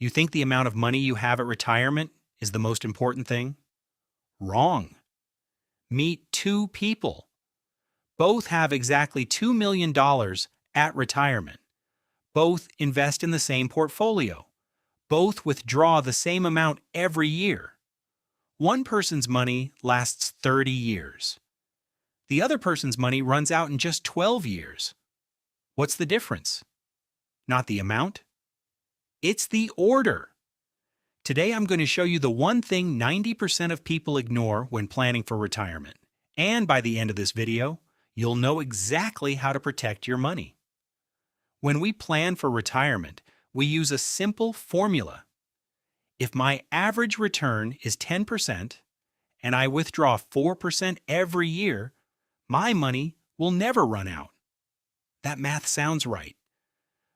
You think the amount of money you have at retirement is the most important thing? Wrong. Meet two people. Both have exactly $2 million at retirement. Both invest in the same portfolio. Both withdraw the same amount every year. One person's money lasts 30 years. The other person's money runs out in just 12 years. What's the difference? Not the amount. It's the order. Today I'm going to show you the one thing 90% of people ignore when planning for retirement. And by the end of this video, you'll know exactly how to protect your money. When we plan for retirement, we use a simple formula. If my average return is 10% and I withdraw 4% every year, my money will never run out. That math sounds right,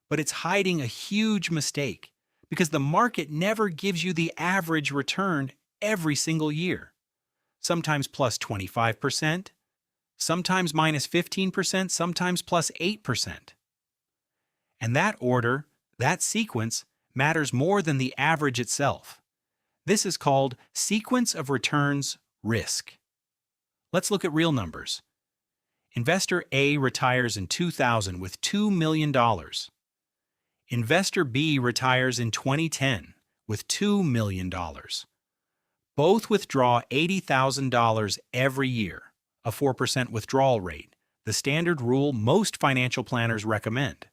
but it's hiding a huge mistake because the market never gives you the average return every single year. Sometimes plus 25%, sometimes minus 15%, sometimes plus 8%. And that order, that sequence, matters more than the average itself. This is called sequence of returns risk. Let's look at real numbers. Investor A retires in 2000 with $2 million. Investor B retires in 2010 with $2 million. Both withdraw $80,000 every year, a 4% withdrawal rate, the standard rule most financial planners recommend.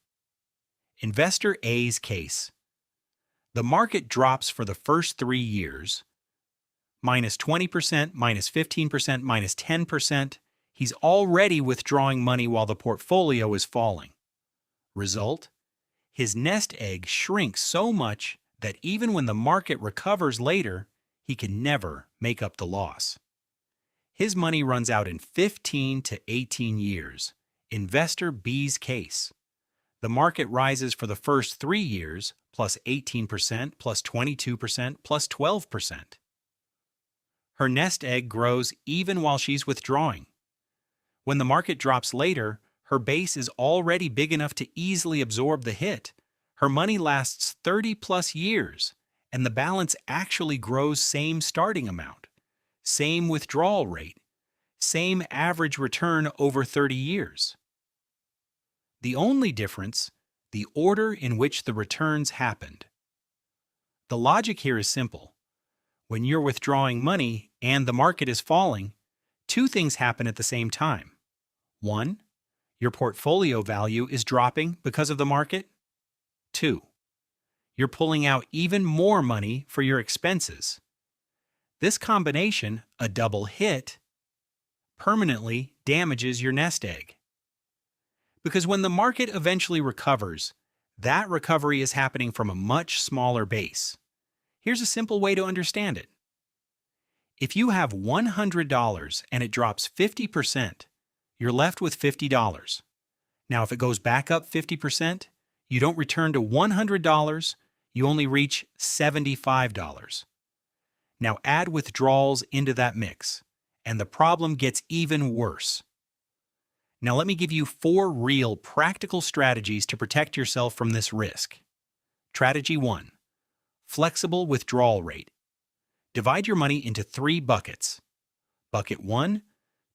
Investor A's case. The market drops for the first 3 years, minus 20%, minus 15%, minus 10%. He's already withdrawing money while the portfolio is falling. Result? His nest egg shrinks so much that even when the market recovers later, he can never make up the loss. His money runs out in 15 to 18 years. Investor B's case. The market rises for the first 3 years, plus 18%, plus 22%, plus 12%. Her nest egg grows even while she's withdrawing. When the market drops later, her base is already big enough to easily absorb the hit. Her money lasts 30-plus years, and the balance actually grows same starting amount, same withdrawal rate, same average return over 30 years. The only difference, the order in which the returns happened. The logic here is simple. When you're withdrawing money and the market is falling, two things happen at the same time. One, your portfolio value is dropping because of the market. Two, you're pulling out even more money for your expenses. This combination, a double hit, permanently damages your nest egg. Because when the market eventually recovers, that recovery is happening from a much smaller base. Here's a simple way to understand it. If you have $100 and it drops 50%, you're left with $50. Now, if it goes back up 50%, you don't return to $100, you only reach $75. Now add withdrawals into that mix, and the problem gets even worse. Now let me give you 4 real practical strategies to protect yourself from this risk. Strategy 1. Flexible withdrawal rate. Divide your money into 3 buckets. Bucket 1,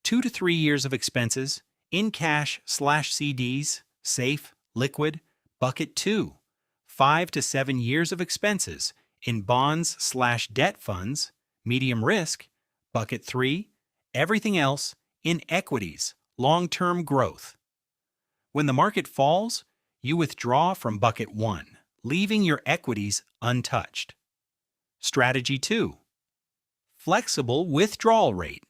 2 to 3 years of expenses, in cash/CDs, safe, liquid. Bucket 2, 5 to 7 years of expenses, in bonds/debt funds, medium risk. Bucket 3, everything else, in equities, long-term growth. When the market falls, you withdraw from bucket 1, leaving your equities untouched. Strategy 2. Flexible withdrawal rate.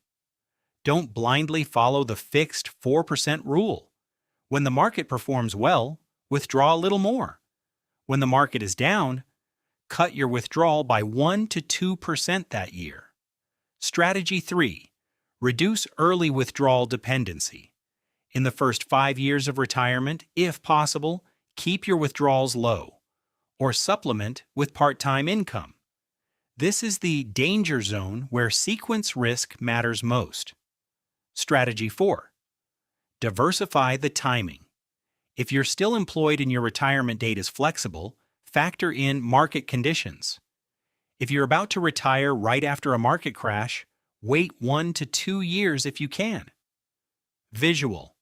Don't blindly follow the fixed 4% rule. When the market performs well, withdraw a little more. When the market is down, cut your withdrawal by 1 to 2% that year. Strategy 3. Reduce early withdrawal dependency. In the first 5 years of retirement, if possible, keep your withdrawals low, or supplement with part-time income. This is the danger zone where sequence risk matters most. Strategy 4. Diversify the timing. If you're still employed and your retirement date is flexible, factor in market conditions. If you're about to retire right after a market crash, wait 1 to 2 years if you can. Visual.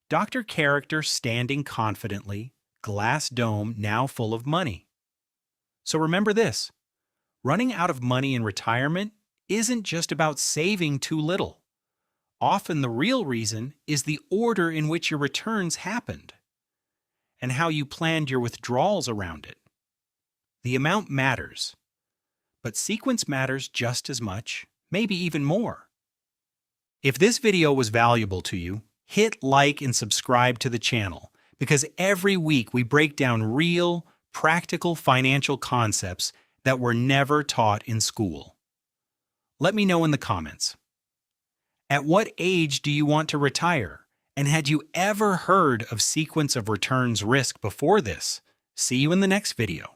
Dr. Character standing confidently, glass dome now full of money. So remember this, running out of money in retirement isn't just about saving too little. Often the real reason is the order in which your returns happened and how you planned your withdrawals around it. The amount matters, but sequence matters just as much, maybe even more. If this video was valuable to you, hit like and subscribe to the channel because every week we break down real, practical financial concepts that were never taught in school. Let me know in the comments. At what age do you want to retire? And had you ever heard of sequence of returns risk before this? See you in the next video.